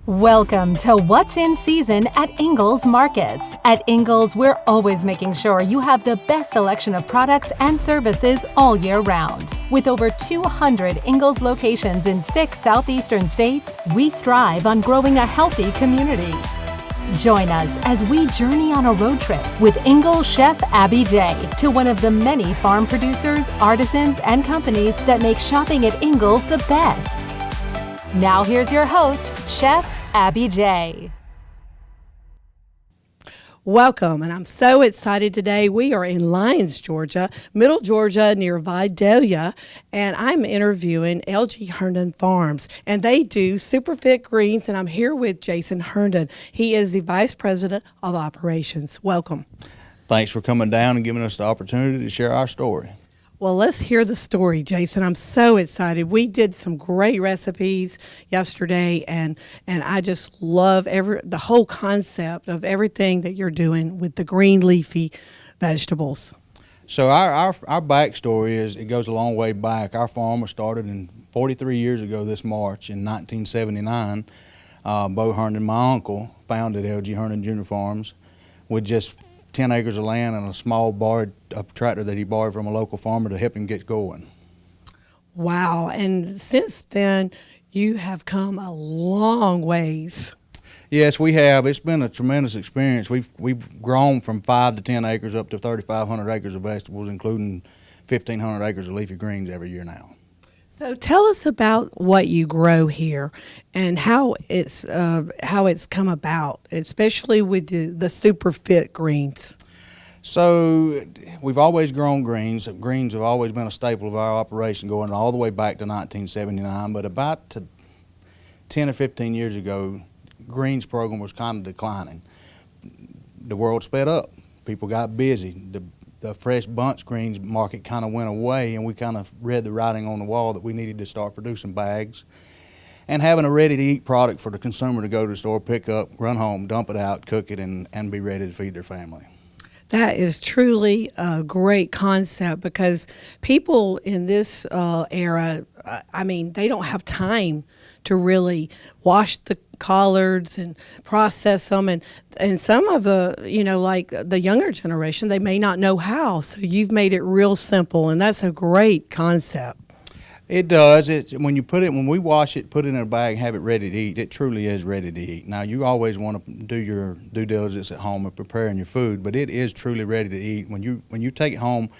Welcome to What's in Season at Ingles Markets. At Ingles, we're always making sure you have the best selection of products and services all year round. With over 200 Ingles locations in 6 southeastern states, we strive on growing a healthy community. Join us as we journey on a road trip with Ingles chef Abby J to one of the many farm producers, artisans, and companies that make shopping at Ingles the best. Now here's your host, Chef Abby J. Welcome, and I'm so excited today. We are in Lyons, Georgia, Middle Georgia near Vidalia, and I'm interviewing LG Herndon Farms, and they do SuperFit Greens, and I'm here with Jason Herndon. He is the Vice President of Operations. Welcome. Thanks for coming down and giving us the opportunity to share our story. Well, let's hear the story, Jason. I'm so excited. We did some great recipes yesterday, and I just love the whole concept of everything that you're doing with the green leafy vegetables. So our backstory is, it goes a long way back. Our farm was started 43 years ago this March in 1979. Bo Herndon, my uncle, founded LG Herndon Junior Farms with just 10 acres of land and a small tractor that he borrowed from a local farmer to help him get going. Wow, and since then, you have come a long ways. Yes, we have. It's been a tremendous experience. We've grown from 5 to 10 acres up to 3,500 acres of vegetables, including 1,500 acres of leafy greens every year now. So tell us about what you grow here and how it's come about, especially with the SuperFit Greens. So we've always grown greens. Greens have always been a staple of our operation going all the way back to 1979, but about 10 or 15 years ago, greens program was kind of declining. The world sped up. People got busy. The fresh bunch greens market kind of went away, and we kind of read the writing on the wall that we needed to start producing bags and having a ready-to-eat product for the consumer to go to the store, pick up, run home, dump it out, cook it, and be ready to feed their family. That is truly a great concept because people in this era, they don't have time to really wash the collards and process them, and some of the like the younger generation, they may not know how. So you've made it real simple, and that's a great concept. It does. When we wash it, put it in a bag, have it ready to eat, it truly is ready to eat. Now, you always want to do your due diligence at home of preparing your food, but it is truly ready to eat. When you take it home,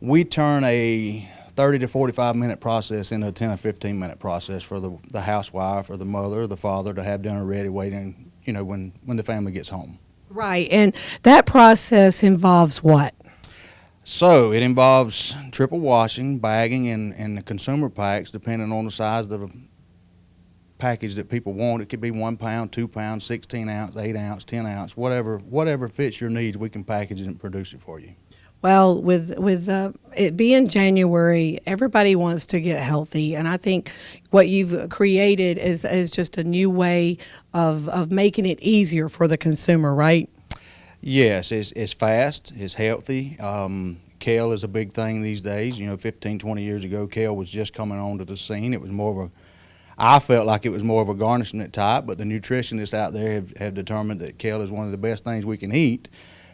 we turn a 30 to 45 minute process into a 10 or 15 minute process for the housewife or the mother or the father to have dinner ready waiting, when the family gets home. Right, and that process involves what? So it involves triple washing, bagging, and the consumer packs, depending on the size of the package that people want. It could be 1 pound, 2 pounds, 16 ounce, 8 ounce, 10 ounce, whatever fits your needs, we can package it and produce it for you. Well, with it being January, everybody wants to get healthy, and I think what you've created is just a new way of making it easier for the consumer, right? Yes, it's fast, it's healthy. Kale is a big thing these days. 15, 20 years ago, kale was just coming onto the scene. It was I felt like it was more of a garnishment type, but the nutritionists out there have determined that kale is one of the best things we can eat.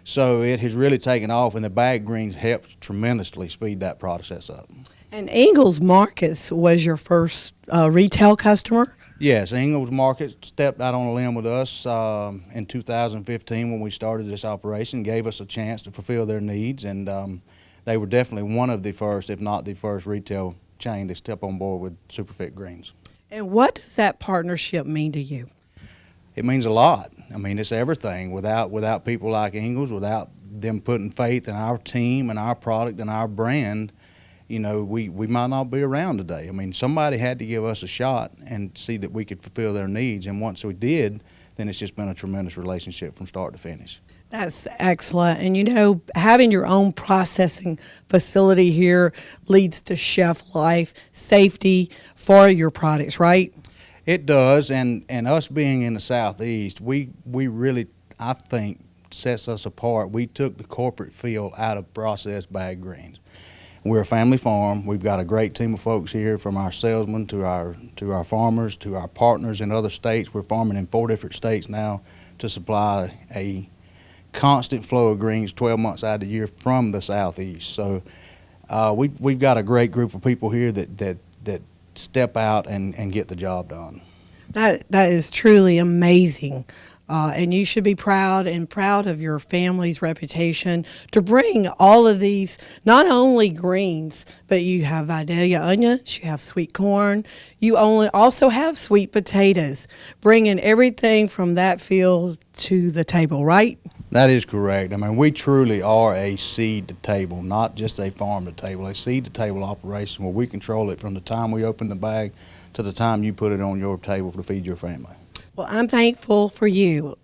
So it has really taken off, and the bag greens helped tremendously speed that process up. And Ingles Markets was your first retail customer? Yes, Ingles Market stepped out on a limb with us in 2015 when we started this operation, gave us a chance to fulfill their needs, and they were definitely one of the first, if not the first, retail chain to step on board with SuperFit Greens. And what does that partnership mean to you? It means a lot. It's everything. Without people like Ingles, without them putting faith in our team and our product and our brand, we might not be around today. Somebody had to give us a shot and see that we could fulfill their needs, and once we did, then it's just been a tremendous relationship from start to finish. That's excellent. And having your own processing facility here leads to shelf life, safety for your products, right? It does, and us being in the Southeast, we really, I think, sets us apart. We took the corporate feel out of processed bag greens. We're a family farm. We've got a great team of folks here, from our salesmen to our farmers to our partners in other states. We're farming in 4 different states now to supply a constant flow of greens 12 months out of the year from the southeast. So we've got a great group of people here that step out and get the job done. That is truly amazing. And you should be proud of your family's reputation to bring all of these, not only greens, but you have Vidalia onions, you have sweet corn, you also have sweet potatoes, bringing everything from that field to the table, right? That is correct. I mean, we truly are a seed to table, not just a farm to table, a seed to table operation where we control it from the time we open the bag to the time you put it on your table to feed your family. Well, I'm thankful for you.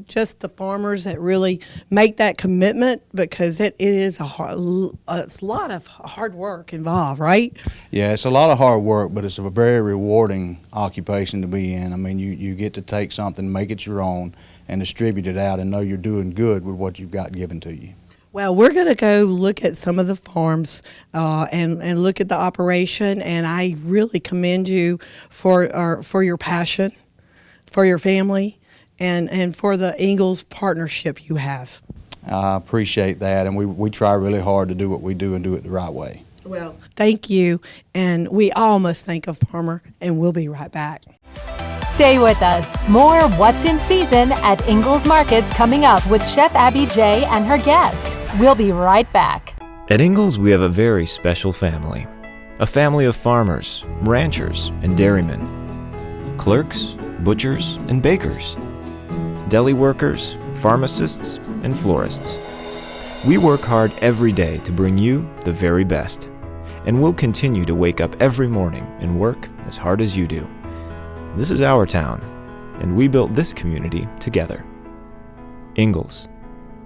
Just the farmers that really make that commitment, because it is it's a lot of hard work involved, right? Yeah, it's a lot of hard work, but it's a very rewarding occupation to be in. I mean, you get to take something, make it your own, and distribute it out and know you're doing good with what you've got given to you. Well, we're going to go look at some of the farms and look at the operation, and I really commend you for your passion, for your family, and for the Ingles partnership you have. I appreciate that, and we try really hard to do what we do and do it the right way. Well, thank you, and we all must thank a farmer, and we'll be right back. Stay with us. More What's in Season at Ingles Markets coming up with Chef Abby J and her guest. We'll be right back. At Ingles, we have a very special family. A family of farmers, ranchers, and dairymen. Clerks, butchers, and bakers. Deli workers, pharmacists, and florists. We work hard every day to bring you the very best. And we'll continue to wake up every morning and work as hard as you do. This is our town, and we built this community together. Ingles,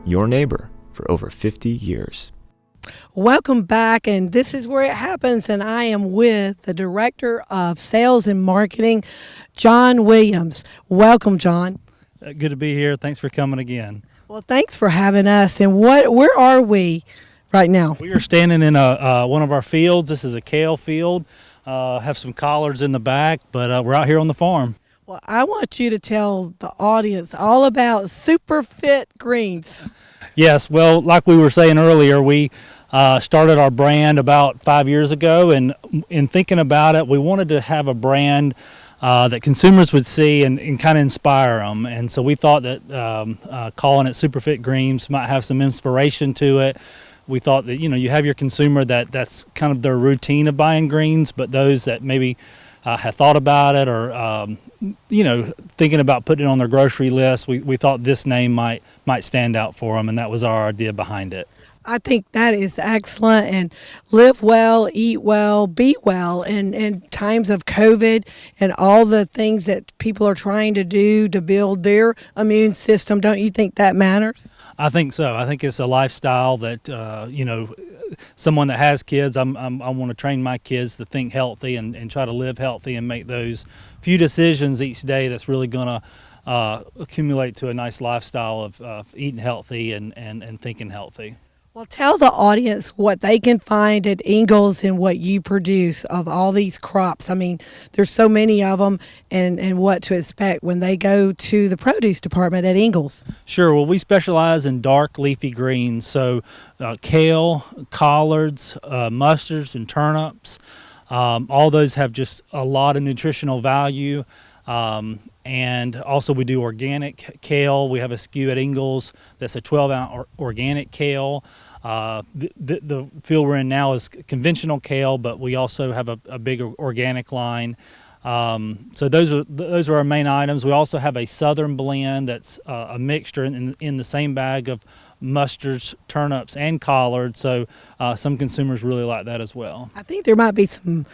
your neighbor for over 50 years. Welcome back, and this is where it happens, and I am with the Director of Sales and Marketing, John Williams. Welcome, John. Good to be here. Thanks for coming again. Well, thanks for having us. And where are we right now? We are standing in one of our fields. This is a kale field. Have some collards in the back, but we're out here on the farm. Well, I want you to tell the audience all about SuperFit Greens. Yes, well, like we were saying earlier, we started our brand about 5 years ago, and in thinking about it, we wanted to have a brand that consumers would see and kind of inspire them. And so we thought that calling it SuperFit Greens might have some inspiration to it. We thought that, you have your consumer that's kind of their routine of buying greens, but those that maybe have thought about it or, thinking about putting it on their grocery list, we thought this name might stand out for them, and that was our idea behind it. I think that is excellent. And live well, eat well, be well in times of COVID and all the things that people are trying to do to build their immune system. Don't you think that matters? I think so. I think it's a lifestyle that, someone that has kids, I want to train my kids to think healthy and try to live healthy and make those few decisions each day that's really going to accumulate to a nice lifestyle of eating healthy and thinking healthy. Well, tell the audience what they can find at Ingles and what you produce of all these crops. I mean, there's so many of them, and what to expect when they go to the produce department at Ingles. Sure. Well, we specialize in dark leafy greens, so kale, collards, mustards, and turnips. All those have just a lot of nutritional value. And also we do organic kale. We have a SKU at Ingles that's a 12-ounce organic kale. The field we're in now is conventional kale, but we also have a big organic line. So those are our main items. We also have a southern blend that's a mixture in the same bag of mustards, turnips, and collards. So some consumers really like that as well. I think there might be some,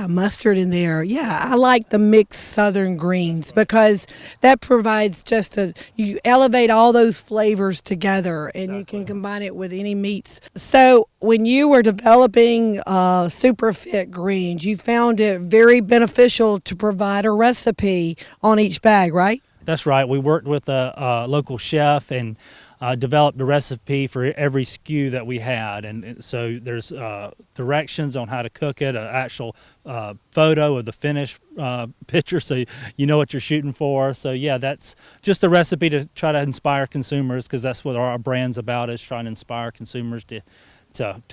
mustard in there. Yeah, I like the mixed southern greens because that provides you elevate all those flavors together, and exactly. You can combine it with any meats. So when you were developing SuperFit Greens, you found it very beneficial to provide a recipe on each bag, right? That's right. We worked with a local chef, and developed a recipe for every SKU that we had, and so there's directions on how to cook it, an actual photo of the finished picture, so you know what you're shooting for. So yeah, that's just a recipe to try to inspire consumers, because that's what our brand's about, is trying to inspire consumers to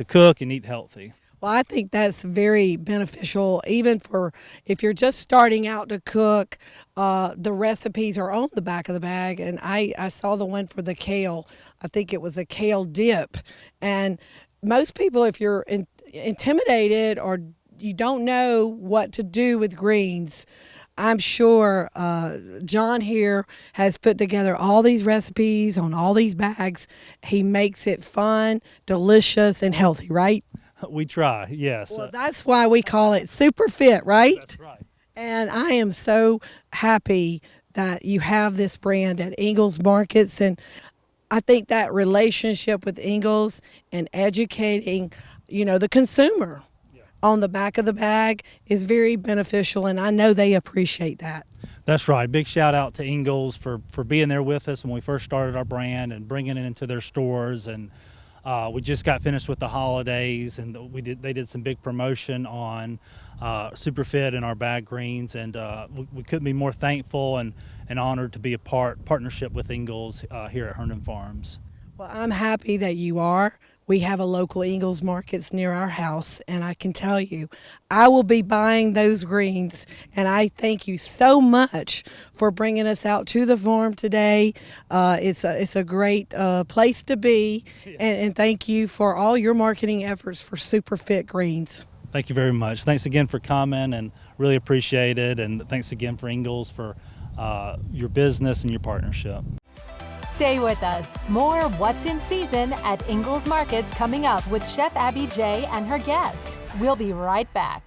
cook and eat healthy. Well, I think that's very beneficial, even for if you're just starting out to cook. The recipes are on the back of the bag, and I saw the one for the kale. I think it was a kale dip. And most people, if you're intimidated or you don't know what to do with greens, I'm sure John here has put together all these recipes on all these bags. He makes it fun, delicious, and healthy, right? We try, yes. Well, that's why we call it SuperFit, right? That's right. And I am so happy that you have this brand at Ingles Markets. And I think that relationship with Ingles and educating, the consumer on the back of the bag is very beneficial. And I know they appreciate that. That's right. Big shout out to Ingles for being there with us when we first started our brand and bringing it into their stores. And we just got finished with the holidays, and they did some big promotion on SuperFit and our bag greens, and we couldn't be more thankful and honored to be a partnership with Ingles here at Herndon Farms. Well, I'm happy that you are. We have a local Ingles Markets near our house, and I can tell you, I will be buying those greens, and I thank you so much for bringing us out to the farm today. It's a great place to be, and thank you for all your marketing efforts for SuperFit Greens. Thank you very much. Thanks again for coming, and really appreciate it, and thanks again for Ingles for your business and your partnership. Stay with us. More What's in Season at Ingles Markets coming up with Chef Abby J and her guest. We'll be right back.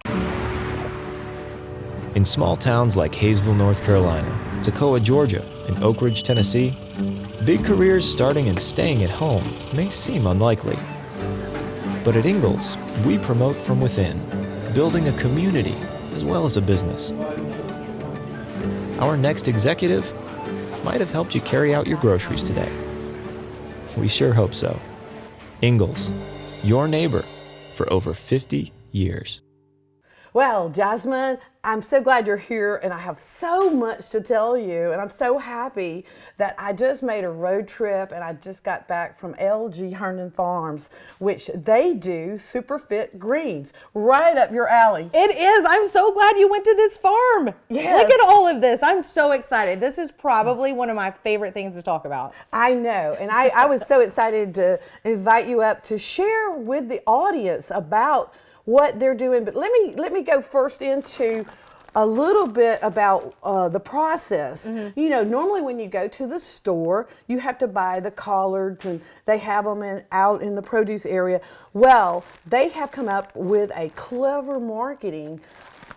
In small towns like Hayesville, North Carolina, Toccoa, Georgia, and Oak Ridge, Tennessee, big careers starting and staying at home may seem unlikely. But at Ingles, we promote from within, building a community as well as a business. Our next executive might have helped you carry out your groceries today. We sure hope so. Ingles, your neighbor for over 50 years. Well, Jasmine, I'm so glad you're here, and I have so much to tell you, and I'm so happy that I just made a road trip, and I just got back from LG Herndon Farms, which they do SuperFit Greens, right up your alley. It is. I'm so glad you went to this farm. Yes. Look at all of this. I'm so excited. This is probably one of my favorite things to talk about. I know, and I was so excited to invite you up to share with the audience about what they're doing. But let me go first into a little bit about the process. Mm-hmm. Normally when you go to the store, you have to buy the collards, and they have them out in the produce area. Well, they have come up with a clever marketing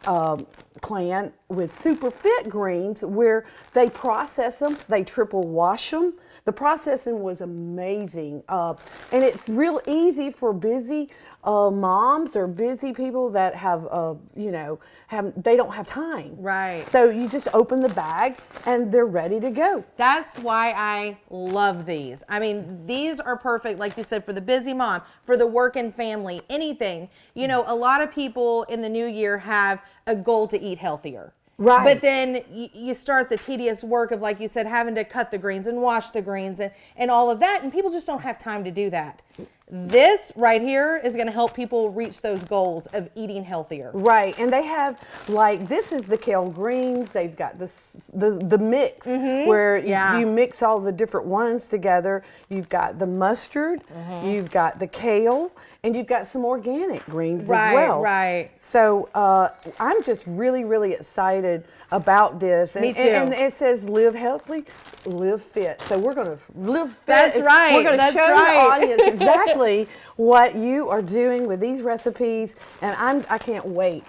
plan with SuperFit Greens, where they process them, they triple wash them. The processing was amazing, and it's real easy for busy moms or busy people that have, they don't have time. Right. So you just open the bag and they're ready to go. That's why I love these. I mean, these are perfect, like you said, for the busy mom, for the working family, anything. A lot of people in the new year have a goal to eat healthier. Right. But then you start the tedious work of, like you said, having to cut the greens and wash the greens and all of that, and people just don't have time to do that. This right here is going to help people reach those goals of eating healthier. Right, and they have, this is the kale greens. They've got the mix, where you mix all the different ones together. You've got the mustard, you've got the kale, and you've got some organic greens as well. Right. So I'm just really, really excited about this. Me too. And it says live healthy, live fit. So we're going to live fit. That's right. We're going to That's show right. the audience exactly what you are doing with these recipes, and I can't wait.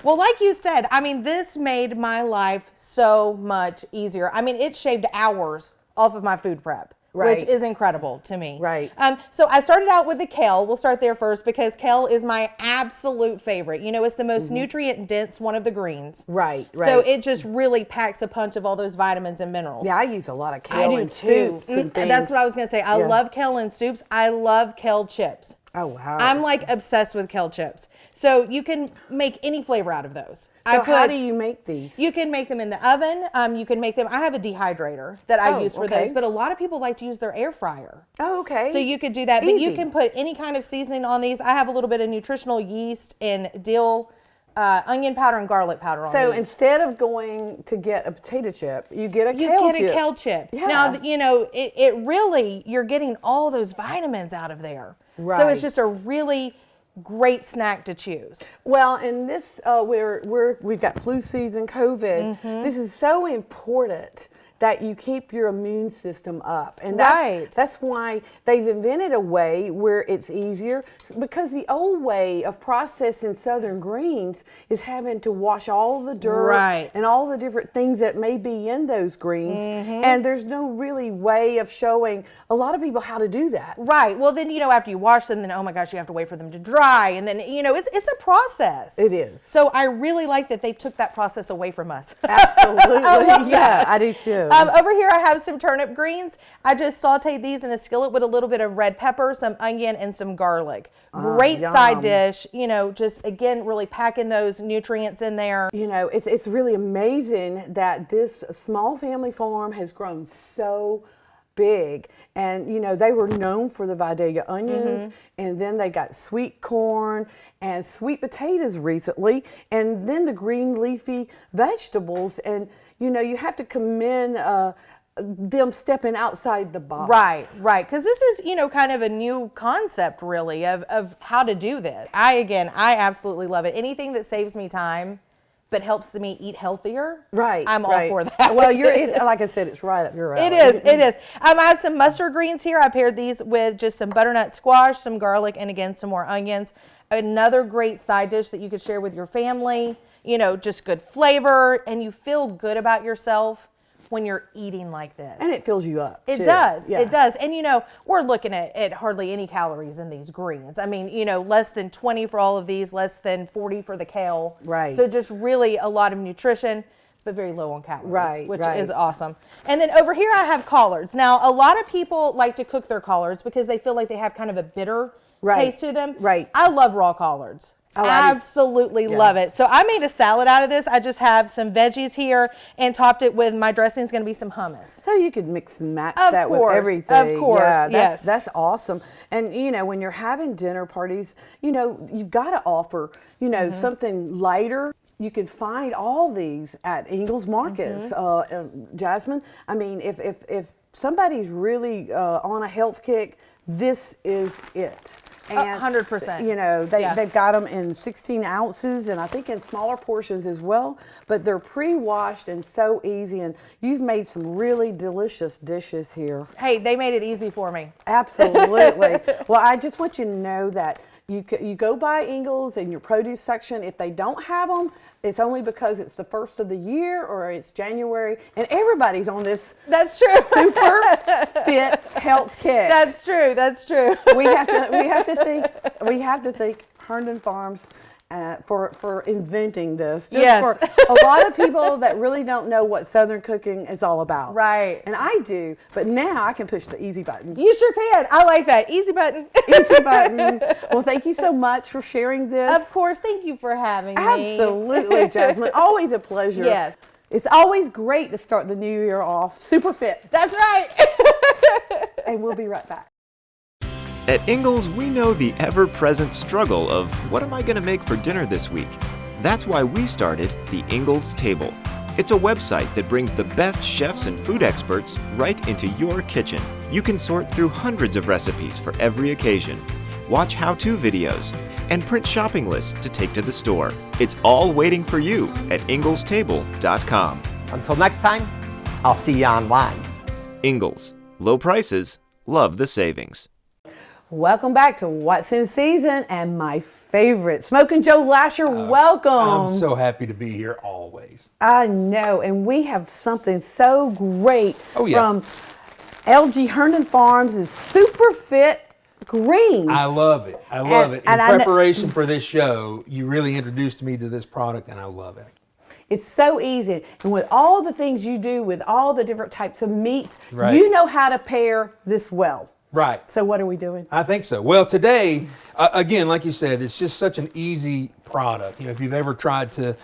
Well, like you said, I mean, this made my life so much easier. I mean, it shaved hours off of my food prep. Right. which is incredible to me. Right. So I started out with the kale. We'll start there first because kale is my absolute favorite. You know, it's the most nutrient dense one of the greens. Right, So right. it just really packs a punch of all those vitamins and minerals. Yeah, I use a lot of I kale do in too. soups and things. That's what I was going to say. I Yeah. love kale in soups. I love kale chips. Oh, wow. I'm like obsessed with kale chips. So you can make any flavor out of those. So how do you make these? You can make them in the oven. You can make them. I have a dehydrator that I use for those, but a lot of people like to use their air fryer. Oh, okay. So you could do that, but you Easy. can put any kind of seasoning on these. I have a little bit of nutritional yeast and dill, onion powder, and garlic powder on So these. instead of going to get a potato chip, you get a You kale get chip. a kale chip. Yeah. Now, you know, it really, you're getting all those vitamins out of there. So Right. it's just a really great snack to choose. Well, in this, we've got flu season, COVID. This is so important that you keep your immune system up. And that's why they've invented a way where it's easier, because the old way of processing southern greens is having to wash all the dirt and all the different things that may be in those greens. And there's no really way of showing a lot of people how to do that. Right. Well, then, you know, after you wash them, then, oh my gosh, you have to wait for them to dry. And then, you know, it's a process. It is. So I really like that they took that process away from us. Absolutely. I love Yeah, that. I do too. Over here, I have some turnip greens. I just sauteed these in a skillet with a little bit of red pepper, some onion, and some garlic. Great side yum. dish. You know, just again, really packing those nutrients in there. You know, it's really amazing that this small family farm has grown so big. And, you know, they were known for the Vidalia onions, and then they got sweet corn and sweet potatoes recently, and then the green leafy vegetables. And, you know, you have to commend them stepping outside the box. Right. Because this is, you know, kind of a new concept, really, of how to do this. I absolutely love it. Anything that saves me time but helps me eat healthier. I'm all for that. Well, like I said, it's right up your alley. It is. I have some mustard greens here. I paired these with just some butternut squash, some garlic, and again, some more onions. Another great side dish that you could share with your family. You know, just good flavor, and you feel good about yourself when you're eating like this. And it fills you up. It too. does. Yeah. It does. And, you know, we're looking at hardly any calories in these greens. I mean, you know, less than 20 for all of these, less than 40 for the kale. Right. So just really a lot of nutrition, but very low on calories, which right. is awesome. And then over here I have collards. Now, a lot of people like to cook their collards because they feel like they have kind of a bitter taste to them. Right. I love raw collards. Oh, I do. Absolutely love it. So I made a salad out of this. I just have some veggies here and topped it with my dressing is going to be some hummus. So you could mix and match Of that course, with everything. of course, Yeah, yes. That's awesome. And, you know, when you're having dinner parties, you know, you've got to offer, you know, something lighter. You can find all these at Ingles markets. Jasmine, I mean, if somebody's really on a health kick, this is it. And 100%. You know, they've got them in 16 ounces and I think in smaller portions as well, but they're pre-washed and so easy, and you've made some really delicious dishes here. Hey, they made it easy for me. Absolutely. Well, I just want you to know that you go by Ingles in your produce section. If they don't have them, it's only because it's the first of the year or it's January, and everybody's on this. That's true. Super fit health kick. That's true. That's true. We have to thank Herndon Farms for inventing this. Just for a lot of people that really don't know what Southern cooking is all about. Right. And I do, but now I can push the easy button. You sure can. I like that. Easy button. Easy button. Well, thank you so much for sharing this. Of course. Thank you for having me. Absolutely, Jasmine. Always a pleasure. Yes. It's always great to start the new year off super fit. That's right. And we'll be right back. At Ingles, we know the ever-present struggle of what am I going to make for dinner this week? That's why we started the Ingles Table. It's a website that brings the best chefs and food experts right into your kitchen. You can sort through hundreds of recipes for every occasion, watch how-to videos, and print shopping lists to take to the store. It's all waiting for you at inglestable.com. Until next time, I'll see you online. Ingles. Low prices, love the savings. Welcome back to What's in Season and my favorite, Smoking Joe Lasher. Welcome. I'm so happy to be here always. I know, and we have something so great from LG Herndon Farms is SuperFit Greens. I love it. I love it. In and I kn- preparation for this show, you really introduced me to this product, and I love it. It's so easy. And with all the things you do with all the different types of meats, Right. you know how to pair this well. Right. So what are we doing? I think so. Well, today, again, like you said, it's just such an easy product. You know, if you've ever tried to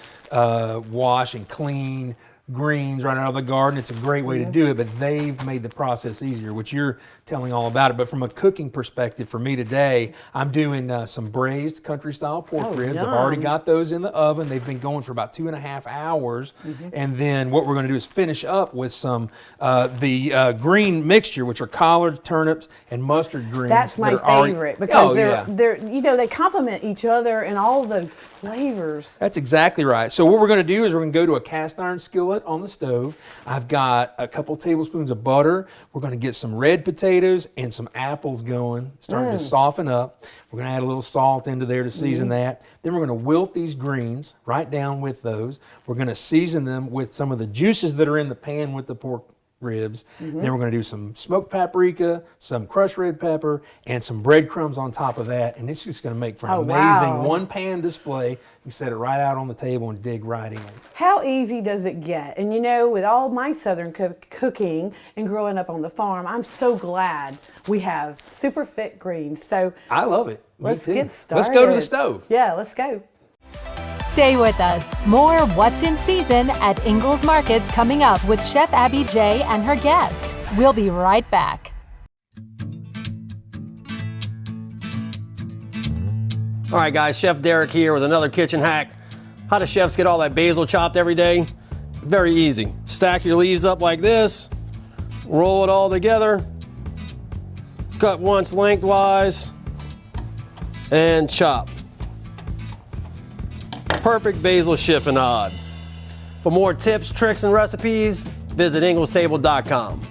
wash and clean greens right out of the garden, it's a great way to do it, but they've made the process easier, which you're telling all about it. But from a cooking perspective, for me today, I'm doing some braised country-style pork ribs. I've already got those in the oven. They've been going for about 2.5 hours. And then what we're going to do is finish up with some the green mixture, which are collards, turnips, and mustard greens. That's my that are favorite because yeah. they're they complement each other and all of those flavors. That's exactly right. So what we're going to do is we're going to go to a cast iron skillet on the stove. I've got a couple tablespoons of butter. We're going to get some red potatoes and some apples going, starting to soften up. We're going to add a little salt into there to season that. Then we're going to wilt these greens right down with those. We're going to season them with some of the juices that are in the pan with the pork ribs. Then we're going to do some smoked paprika, some crushed red pepper, and some breadcrumbs on top of that. And it's just going to make for an amazing one-pan display. You set it right out on the table and dig right in. How easy does it get? And you know, with all my Southern cooking and growing up on the farm, I'm so glad we have SuperFit Greens. So I love it. let's Me too. get started. Let's go to the stove. Yeah, let's go. Stay with us. More What's in Season at Ingles Markets coming up with Chef Abby J and her guest. We'll be right back. All right, guys, Chef Derek here with another kitchen hack. How do chefs get all that basil chopped every day? Very easy. Stack your leaves up like this, roll it all together, cut once lengthwise, and chop. Perfect basil chiffonade. For more tips, tricks, and recipes, visit inglestable.com.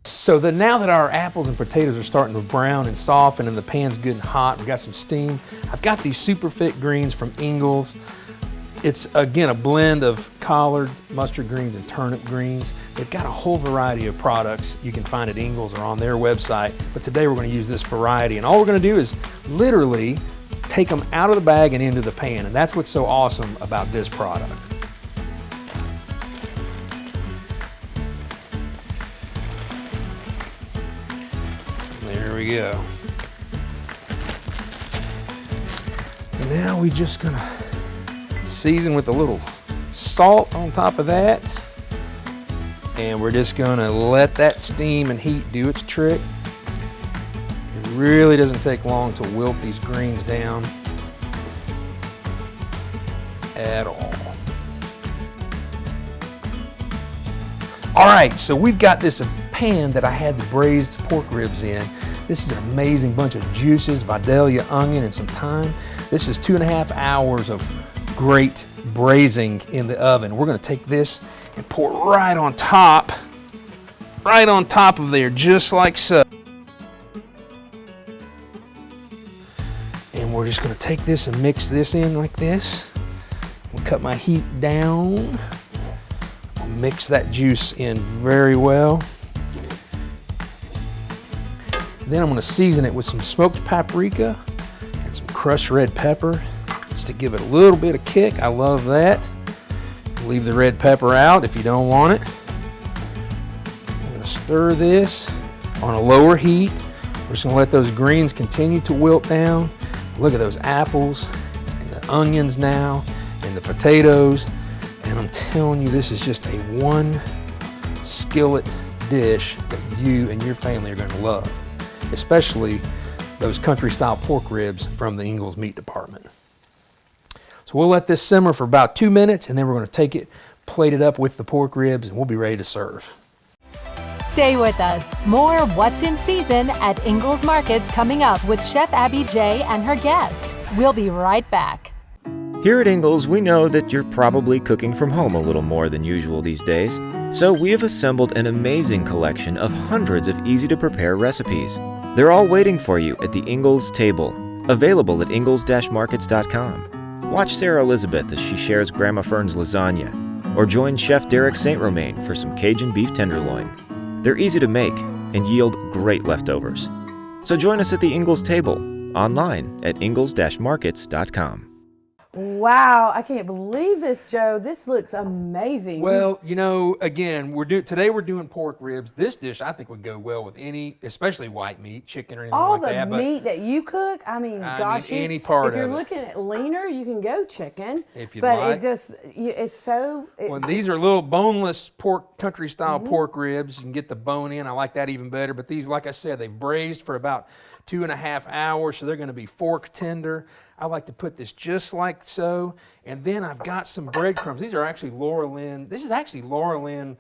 So now that our apples and potatoes are starting to brown and soften and the pan's good and hot, we've got some steam, I've got these SuperFit Greens from Ingles. It's, again, a blend of collard, mustard greens, and turnip greens. They've got a whole variety of products you can find at Ingles or on their website, but today we're going to use this variety. And all we're going to do is literally take them out of the bag and into the pan, and that's what's so awesome about this product. There we go. And now we're just gonna season with a little salt on top of that, and we're just gonna let that steam and heat do its trick. It really doesn't take long to wilt these greens down at all. All right, so we've got this pan that I had the braised pork ribs in. This is an amazing bunch of juices, Vidalia onion, and some thyme. This is 2.5 hours of great braising in the oven. We're gonna take this and pour it right on top of there, just like so. And we're just gonna take this and mix this in like this. I'll cut my heat down. I'll mix that juice in very well. Then I'm gonna season it with some smoked paprika and some crushed red pepper, just to give it a little bit of kick. I love that. Leave the red pepper out if you don't want it. I'm gonna stir this on a lower heat. We're just gonna let those greens continue to wilt down. Look at those apples and the onions now and the potatoes. And I'm telling you, this is just a one skillet dish that you and your family are gonna love, especially those country style pork ribs from the Ingles meat department. So we'll let this simmer for about 2 minutes, and then we're gonna take it, plate it up with the pork ribs, and we'll be ready to serve. Stay with us. More What's in Season at Ingles Markets coming up with Chef Abby J and her guest. We'll be right back. Here at Ingles, we know that you're probably cooking from home a little more than usual these days, so we have assembled an amazing collection of hundreds of easy-to-prepare recipes. They're all waiting for you at the Ingles table, available at ingles-markets.com. Watch Sarah Elizabeth as she shares Grandma Fern's lasagna, Or join Chef Derek St. Romain for some Cajun beef tenderloin. They're easy to make and yield great leftovers. So join us at the Ingles table, online at ingles-markets.com. Wow, I can't believe this, Joe. This looks amazing. Well, you know, again, today we're doing pork ribs. This dish I think would go well with any, especially white meat, chicken or anything all like that. the meat that you cook, I mean, any part if you're of it. looking at leaner, you can go chicken. If you'd but like. it just, it's so. Well, these are little boneless pork, country style pork ribs. You can get the bone in. I like that even better. But these, like I said, they've braised for about 2.5 hours, so they're going to be fork tender. I like to put this just like so. And then I've got some breadcrumbs. These are actually Laura Lynn. This is actually Laura Lynn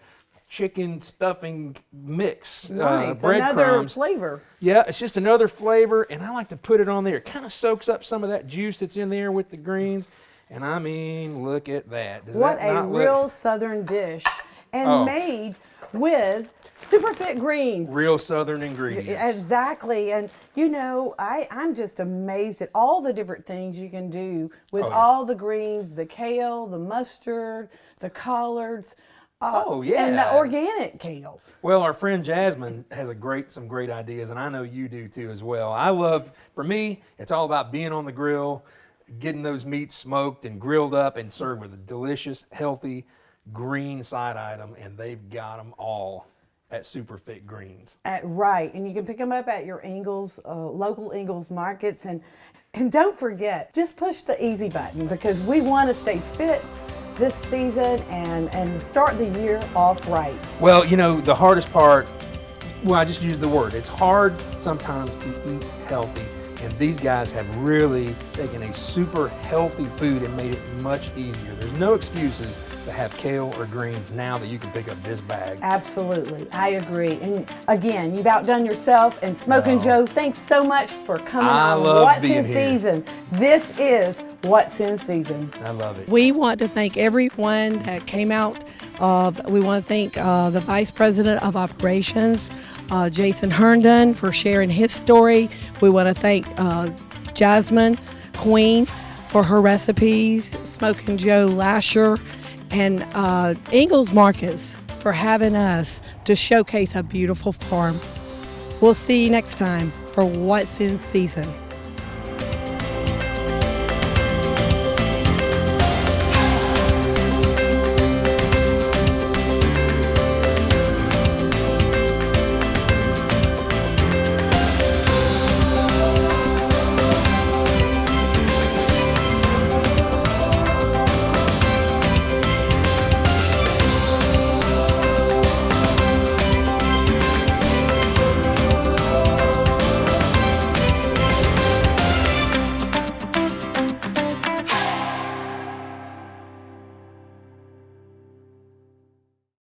chicken stuffing mix. Nice, breadcrumbs. another flavor. Yeah, it's just another flavor, and I like to put it on there. It kind of soaks up some of that juice that's in there with the greens. And I mean, look at that. Does What that a not real look Southern dish, and made with SuperFit Greens. real Southern ingredients? Exactly. And you know, I'm just amazed at all the different things you can do with all the greens, the kale, the mustard, the collards. And the organic kale. Well, our friend Jasmine has some great ideas, and I know you do too as well. For me, it's all about being on the grill, getting those meats smoked and grilled up and served with a delicious, healthy green side item, and they've got them all at SuperFit Greens. Right, and you can pick them up at your Ingles, local Ingles markets. And don't forget, just push the easy button, because we want to stay fit this season and start the year off right. Well, you know, the hardest part, I just used the word, it's hard sometimes to eat healthy. And these guys have really taken a super healthy food and made it much easier. There's no excuses to have kale or greens now that you can pick up this bag. Absolutely, I agree. And again, you've outdone yourself. And Smokin' Joe, thanks so much for coming on What's in Season. This is What's in Season. I love it. We want to thank everyone that came out. We want to thank the Vice President of Operations, Jason Herndon, for sharing his story. We want to thank Jasmine Queen for her recipes, Smokin' Joe Lasher, and Ingles Marcus for having us to showcase a beautiful farm. We'll see you next time for What's in Season.